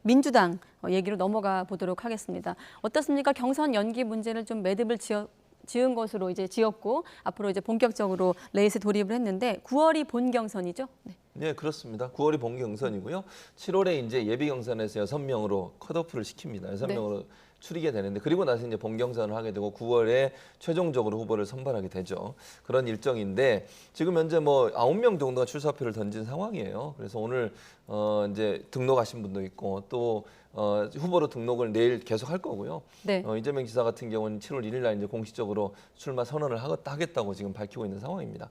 민주당 얘기로 넘어가 보도록 하겠습니다. 어떻습니까? 경선 연기 문제를 좀 매듭을 지은 것으로 이제 지었고 앞으로 이제 본격적으로 레이스 돌입을 했는데 9월이 본 경선이죠? 네. 네, 그렇습니다. 9월이 본 경선이고요. 7월에 이제 예비 경선에서 6명으로 컷오프를 시킵니다. 6명으로 추리게 되는데 그리고 나서 이제 본 경선을 하게 되고 9월에 최종적으로 후보를 선발하게 되죠. 그런 일정인데 지금 현재 뭐 9명 정도가 출사표를 던진 상황이에요. 그래서 오늘 이제 등록하신 분도 있고 또 후보로 등록을 내일 계속 할 거고요. 네. 이재명 지사 같은 경우는 7월 1일 날 이제 공식적으로 출마 선언을 하겠다고 지금 밝히고 있는 상황입니다.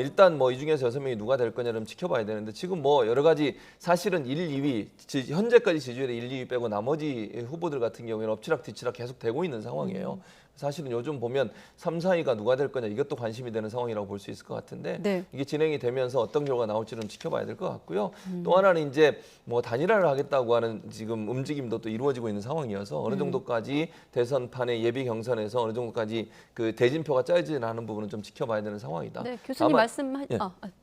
일단 뭐 이 중에서 6명이 누가 될 거냐를 지켜봐야 되는데 지금 뭐 여러 가지 사실은 1, 2위 현재까지 지지율의 1, 2위 빼고 나머지 후보들 같은 경우에는 엎치락뒤치락 계속 되고 있는 상황이에요. 사실은 요즘 보면 3, 4위가 누가 될 거냐 이것도 관심이 되는 상황이라고 볼 수 있을 것 같은데 네. 이게 진행이 되면서 어떤 결과가 나올지는 지켜봐야 될 것 같고요. 또 하나는 이제 뭐 단일화를 하겠다고 하는 지금 움직임도 또 이루어지고 있는 상황이어서 어느 정도까지 대선판의 예비 경선에서 어느 정도까지 그 대진표가 짜여지는 부분은 좀 지켜봐야 되는 상황이다. 네, 교수님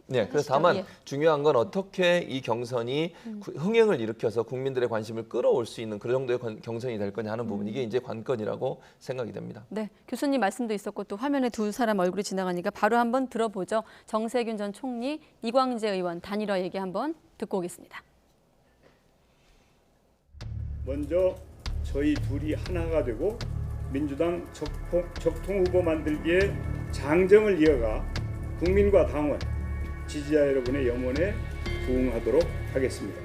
네, 그래서 다만 중요한 건 어떻게 이 경선이 흥행을 일으켜서 국민들의 관심을 끌어올 수 있는 그 정도의 경선이 될 거냐 하는 부분 이게 이제 관건이라고 생각이 됩니다. 네, 교수님 말씀도 있었고 또 화면에 두 사람 얼굴이 지나가니까 바로 한번 들어보죠. 정세균 전 총리, 이광재 의원 단일화 얘기 한번 듣고 오겠습니다. 먼저 저희 둘이 하나가 되고 민주당 적통 후보 만들기에 장정을 이어가 국민과 당원, 지지자 여러분의 염원에 부응하도록 하겠습니다.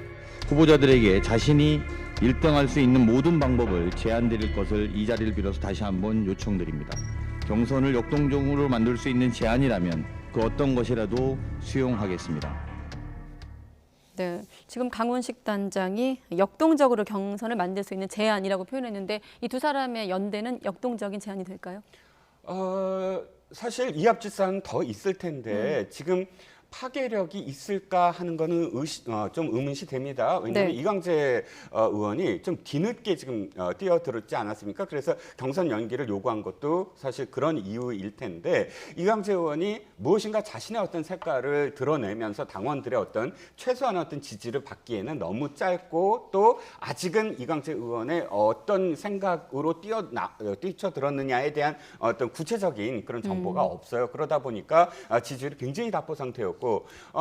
후보자들에게 자신이 1등할 수 있는 모든 방법을 제안드릴 것을 이 자리를 빌어서 다시 한번 요청드립니다. 경선을 역동적으로 만들 수 있는 제안이라면 그 어떤 것이라도 수용하겠습니다. 네, 지금 강훈식 단장이 역동적으로 경선을 만들 수 있는 제안이라고 표현했는데 이 두 사람의 연대는 역동적인 제안이 될까요? 사실 이합집산 더 있을 텐데 지금 파괴력이 있을까 하는 거는 좀 의문시 됩니다. 왜냐하면 네. 이광재 의원이 좀 뒤늦게 지금 뛰어들었지 않았습니까? 그래서 경선 연기를 요구한 것도 사실 그런 이유일 텐데 이광재 의원이 무엇인가 자신의 어떤 색깔을 드러내면서 당원들의 어떤 최소한의 어떤 지지를 받기에는 너무 짧고 또 아직은 이광재 의원의 어떤 생각으로 뛰쳐들었느냐에 대한 어떤 구체적인 그런 정보가 없어요. 그러다 보니까 지지율이 굉장히 답보 상태였고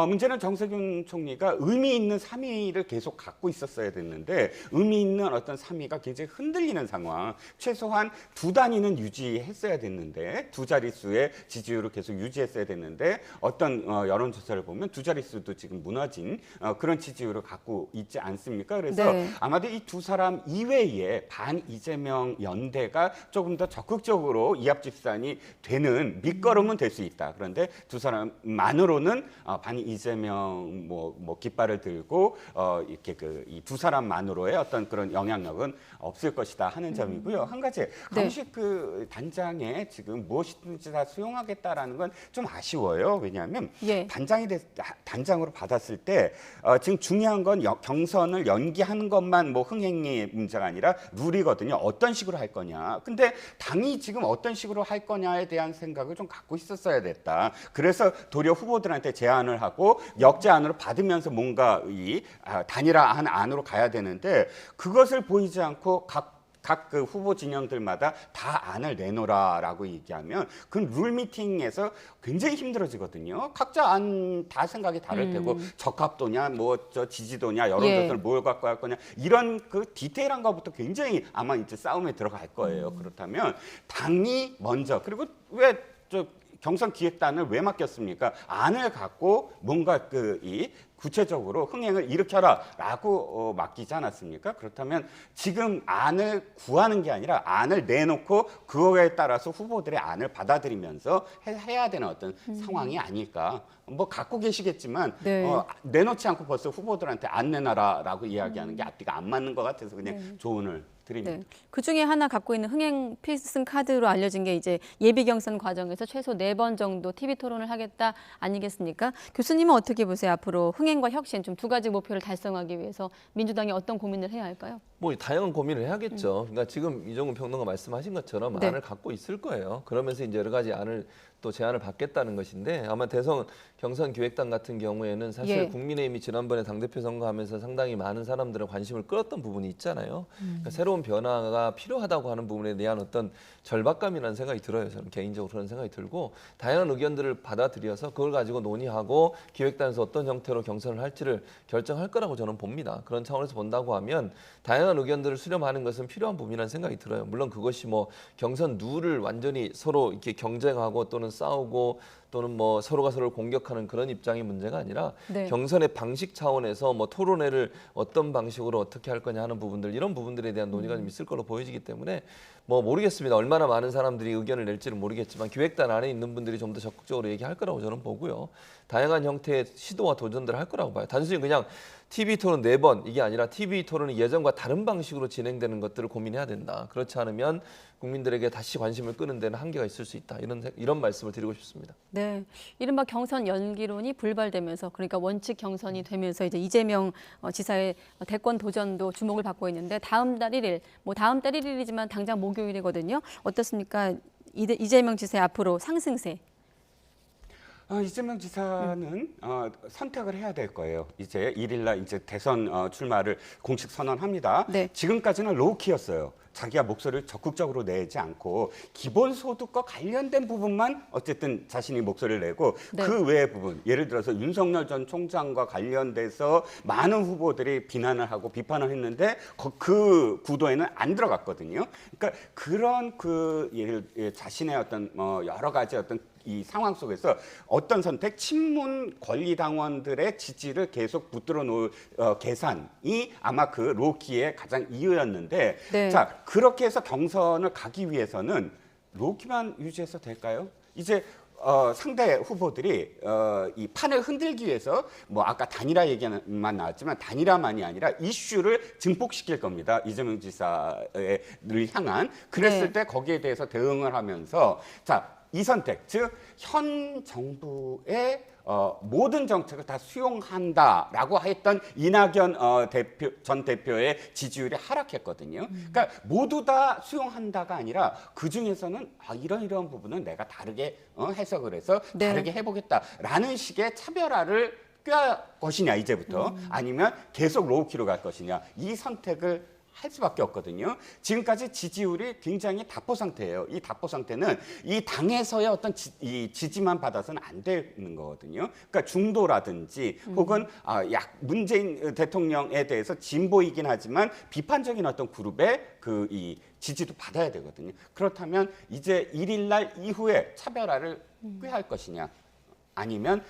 문제는 정세균 총리가 의미 있는 3위를 계속 갖고 있었어야 됐는데 의미 있는 어떤 3위가 굉장히 흔들리는 상황. 최소한 2단위는 유지했어야 됐는데 2자릿수의 지지율을 계속 유지했어야 됐는데 어떤 여론조사를 보면 2자릿수도 지금 무너진 그런 지지율을 갖고 있지 않습니까? 그래서 네. 아마도 이 두 사람 이외에 반 이재명 연대가 조금 더 적극적으로 이합집산이 되는 밑거름은 될 수 있다. 그런데 두 사람만으로는 반 이재명 뭐 깃발을 들고 이렇게 이 두 사람만으로의 어떤 그런 영향력은 없을 것이다 하는 점이고요. 한 가지 강식 그 단장의 지금 무엇이든지 다 수용하겠다라는 건 좀 아쉬워요. 왜냐하면 단장으로 받았을 때 지금 중요한 건 경선을 연기하는 것만 뭐 흥행의 문제가 아니라 룰이거든요. 어떤 식으로 할 거냐. 근데 당이 지금 어떤 식으로 할 거냐에 대한 생각을 좀 갖고 있었어야 됐다. 그래서 도리어 후보들한테 제안을 하고 역제안으로 받으면서 뭔가 이 단일화한 안으로 가야 되는데 그것을 보이지 않고 각 그 후보 진영들마다 다 안을 내놓으라라고 얘기하면 그 룰 미팅에서 굉장히 힘들어지거든요. 각자 안 다 생각이 다를 테고 적합도냐, 뭐 저 지지도냐, 여론조사를 뭘 갖고 할 거냐 이런 그 디테일한 것부터 굉장히 아마 이제 싸움에 들어갈 거예요. 그렇다면 당이 먼저 그리고 왜 경선 기획단을 왜 맡겼습니까? 안을 갖고 뭔가 이 구체적으로 흥행을 일으켜라라고 맡기지 않았습니까? 그렇다면 지금 안을 구하는 게 아니라 안을 내놓고 그거에 따라서 후보들의 안을 받아들이면서 해야 되는 어떤 상황이 아닐까. 뭐 갖고 계시겠지만 내놓지 않고 벌써 후보들한테 안 내놔라라고 이야기하는 게 앞뒤가 안 맞는 것 같아서 그냥 조언을 드립니다. 네. 그 중에 하나 갖고 있는 흥행 필승 카드로 알려진 게 이제 예비 경선 과정에서 최소 4번 정도 TV 토론을 하겠다 아니겠습니까? 교수님은 어떻게 보세요? 앞으로 흥행과 혁신 좀 두 가지 목표를 달성하기 위해서 민주당이 어떤 고민을 해야 할까요? 뭐 다양한 고민을 해야겠죠. 그러니까 지금 이종훈 평론가 말씀하신 것처럼 안을 갖고 있을 거예요. 그러면서 이제 여러 가지 안을 또 제안을 받겠다는 것인데 아마 대선 경선 기획단 같은 경우에는 사실 예. 국민의힘이 지난번에 당대표 선거하면서 상당히 많은 사람들의 관심을 끌었던 부분이 있잖아요. 그러니까 새로운 변화가 필요하다고 하는 부분에 대한 어떤 절박감이라는 생각이 들어요. 저는 개인적으로 그런 생각이 들고 다양한 의견들을 받아들여서 그걸 가지고 논의하고 기획단에서 어떤 형태로 경선을 할지를 결정할 거라고 저는 봅니다. 그런 차원에서 본다고 하면 다양한 의견들을 수렴하는 것은 필요한 부분이라는 생각이 들어요. 물론 그것이 뭐 경선 룰을 완전히 서로 이렇게 경쟁하고 또는 싸우고 또는 뭐 서로가 서로를 공격하는 그런 입장의 문제가 아니라 네. 경선의 방식 차원에서 뭐 토론회를 어떤 방식으로 어떻게 할 거냐 하는 부분들 이런 부분들에 대한 논의가 좀 있을 걸로 보여지기 때문에 뭐 모르겠습니다. 얼마나 많은 사람들이 의견을 낼지는 모르겠지만 기획단 안에 있는 분들이 좀 더 적극적으로 얘기할 거라고 저는 보고요. 다양한 형태의 시도와 도전들을 할 거라고 봐요. 단순히 그냥 TV 토론 4번 이게 아니라 TV 토론이 예전과 다른 방식으로 진행되는 것들을 고민해야 된다. 그렇지 않으면 국민들에게 다시 관심을 끄는 데는 한계가 있을 수 있다. 이런 말씀을 드리고 싶습니다. 네, 이른바 경선 연기론이 불발되면서 그러니까 원칙 경선이 되면서 이제 이재명 지사의 대권 도전도 주목을 받고 있는데 다음 달 1일, 뭐 다음 달 1일이지만 당장 목요일이거든요. 어떻습니까? 이재명 지사의 앞으로 상승세. 이재명 지사는 선택을 해야 될 거예요. 이제 1일날 이제 대선 출마를 공식 선언합니다. 네. 지금까지는 로우키였어요. 자기가 목소리를 적극적으로 내지 않고 기본소득과 관련된 부분만 어쨌든 자신이 목소리를 내고 네. 그 외의 부분, 예를 들어서 윤석열 전 총장과 관련돼서 많은 후보들이 비난을 하고 비판을 했는데 그 구도에는 안 들어갔거든요. 그러니까 그런 자신의 어떤 여러 가지 어떤 이 상황 속에서 어떤 선택, 친문 권리당원들의 지지를 계속 붙들어 놓을 계산이 아마 그 로키의 가장 이유였는데, 네. 자 그렇게 해서 경선을 가기 위해서는 로키만 유지해서 될까요? 이제 상대 후보들이 이 판을 흔들기 위해서 뭐 아까 단일화 얘기만 나왔지만 단일화만이 아니라 이슈를 증폭시킬 겁니다. 이재명 지사를 향한. 그랬을 네. 때 거기에 대해서 대응을 하면서 자. 이 선택, 즉 현 정부의 모든 정책을 다 수용한다라고 했던 이낙연 전 대표의 지지율이 하락했거든요. 그러니까 모두 다 수용한다가 아니라 그 중에서는 이런 부분은 내가 다르게 해석을 해서 네. 다르게 해보겠다라는 식의 차별화를 꾀할 것이냐 이제부터 아니면 계속 로우키로 갈 것이냐 이 선택을 할 수밖에 없거든요. 지금까지 지지율이 굉장히 답보 상태예요. 이 답보 상태는 이 당에서의 어떤 이 지지만 받아서는 안 되는 거거든요. 그러니까 중도라든지 혹은 문재인 대통령에 대해서 진보이긴 하지만 비판적인 어떤 그룹의 이 지지도 받아야 되거든요. 그렇다면 이제 1일 날 이후에 차별화를 꾀할 것이냐 아니면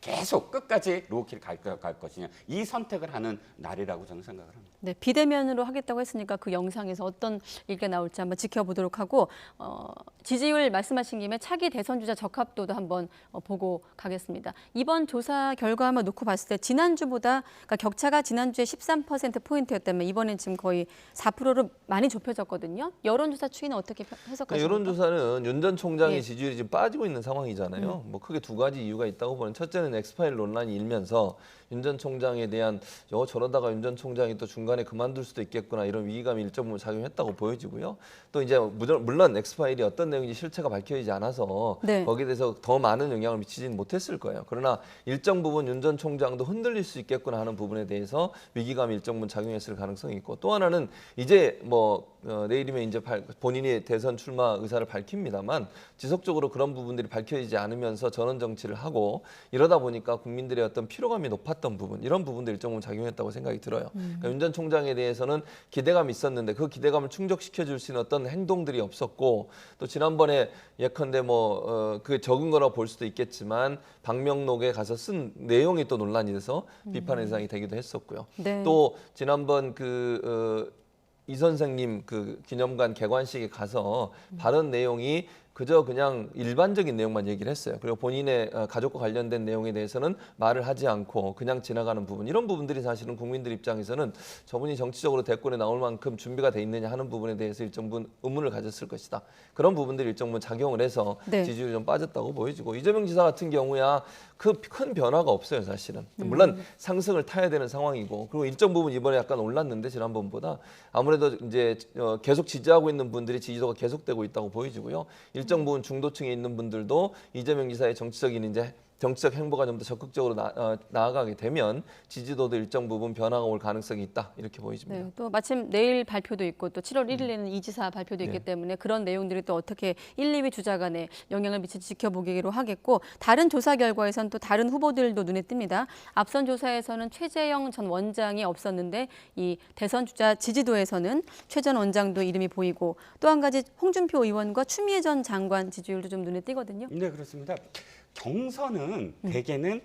계속 끝까지 로우키를 갈 것이냐 이 선택을 하는 날이라고 저는 생각을 합니다. 네, 비대면으로 하겠다고 했으니까 그 영상에서 어떤 얘기가 나올지 한번 지켜보도록 하고 지지율 말씀하신 김에 차기 대선 주자 적합도도 한번 보고 가겠습니다. 이번 조사 결과만 놓고 봤을 때 지난주보다 그러니까 격차가 지난주에 13%포인트였다면 이번엔 지금 거의 4%로 많이 좁혀졌거든요. 여론조사 추이는 어떻게 해석하십니까? 여론조사는 윤 전 총장의 예. 지지율이 지금 빠지고 있는 상황이잖아요. 뭐 크게 두 가지 이유가 있다고 보는 첫째는 엑스파일 논란이 일면서 윤 전 총장에 대한 저러다가 윤 전 총장이 또 중간에 그만둘 수도 있겠구나 이런 위기감이 일정 부분 작용했다고 보여지고요. 또 이제 물론 엑스파일이 어떤 내용인지 실체가 밝혀지지 않아서 네. 거기에 대해서 더 많은 영향을 미치지는 못했을 거예요. 그러나 일정 부분 윤 전 총장도 흔들릴 수 있겠구나 하는 부분에 대해서 위기감이 일정 부분 작용했을 가능성이 있고 또 하나는 이제 내일이면 이제 본인이 대선 출마 의사를 밝힙니다만 지속적으로 그런 부분들이 밝혀지지 않으면서 전원 정치를 하고 이러다 보니까 국민들의 어떤 피로감이 높았던 부분 이런 부분들이 일정 부분 작용했다고 생각이 들어요. 그러니까 윤 전 총장에 대해서는 기대감이 있었는데 그 기대감을 충족시켜 줄 수 있는 어떤 행동들이 없었고 또 지난번에 예컨대 그게 적은 거라고 볼 수도 있겠지만 방명록에 가서 쓴 내용이 또 논란이 돼서 비판 대상이 되기도 했었고요. 네. 또 지난번 이 선생님 기념관 개관식에 가서 발언 내용이 그냥 일반적인 내용만 얘기를 했어요. 그리고 본인의 가족과 관련된 내용에 대해서는 말을 하지 않고 그냥 지나가는 부분 이런 부분들이 사실은 국민들 입장에서는 저분이 정치적으로 대권에 나올 만큼 준비가 돼 있느냐 하는 부분에 대해서 일정 부분 의문을 가졌을 것이다. 그런 부분들이 일정 부분 작용을 해서 네. 지지율이 좀 빠졌다고 보여지고 이재명 지사 같은 경우야 큰 변화가 없어요 사실은. 물론 상승을 타야 되는 상황이고 그리고 일정 부분 이번에 약간 올랐는데 지난번보다 아무래도 이제 계속 지지하고 있는 분들이 지지도가 계속되고 있다고 보여지고요. 일정 부분 중도층에 있는 분들도 이재명 지사의 정치적 행보가 좀 더 적극적으로 나아가게 되면 지지도도 일정 부분 변화가 올 가능성이 있다 이렇게 보여집니다. 네, 또 마침 내일 발표도 있고 또 7월 1일에는 이지사 발표도 있기 네. 때문에 그런 내용들이 또 어떻게 1, 2위 주자 간에 영향을 미칠지 지켜보기로 하겠고 다른 조사 결과에선 또 다른 후보들도 눈에 띕니다. 앞선 조사에서는 최재형 전 원장이 없었는데 이 대선 주자 지지도에서는 최 전 원장도 이름이 보이고 또 한 가지 홍준표 의원과 추미애 전 장관 지지율도 좀 눈에 띄거든요. 네, 그렇습니다. 경선은 대개는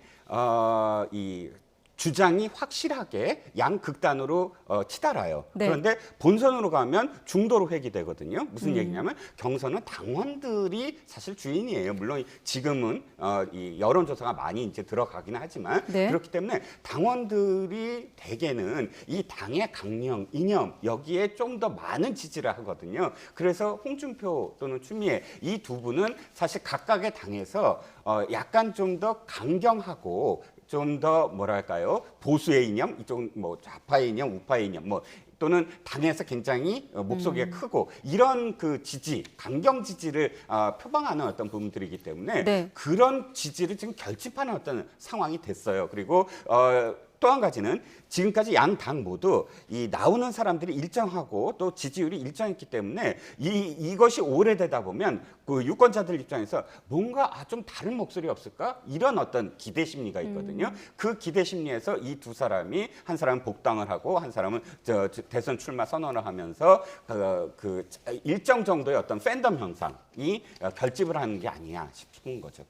이 주장이 확실하게 양극단으로 치달아요. 네. 그런데 본선으로 가면 중도로 회귀되거든요. 무슨 얘기냐면 경선은 당원들이 사실 주인이에요. 물론 지금은 이 여론조사가 많이 이제 들어가긴 하지만 네. 그렇기 때문에 당원들이 대개는 이 당의 강령, 이념 여기에 좀 더 많은 지지를 하거든요. 그래서 홍준표 또는 추미애 이 두 분은 사실 각각의 당에서 약간 좀 더 강경하고 좀 더 뭐랄까요 보수의 이념 이쪽 뭐 좌파의 이념 우파의 이념 뭐 또는 당에서 굉장히 목소리가 크고 이런 그 지지 강경 지지를 표방하는 어떤 부분들이기 때문에 네. 그런 지지를 지금 결집하는 어떤 상황이 됐어요. 그리고 또 한 가지는 지금까지 양 당 모두 이 나오는 사람들이 일정하고 또 지지율이 일정했기 때문에 이것이 오래되다 보면 그 유권자들 입장에서 뭔가 좀 다른 목소리 없을까 이런 어떤 기대 심리가 있거든요. 그 기대 심리에서 이 두 사람이 한 사람은 복당을 하고 한 사람은 대선 출마 선언을 하면서 그 일정 정도의 어떤 팬덤 현상이 결집을 하는 게 아니냐 싶은 거죠.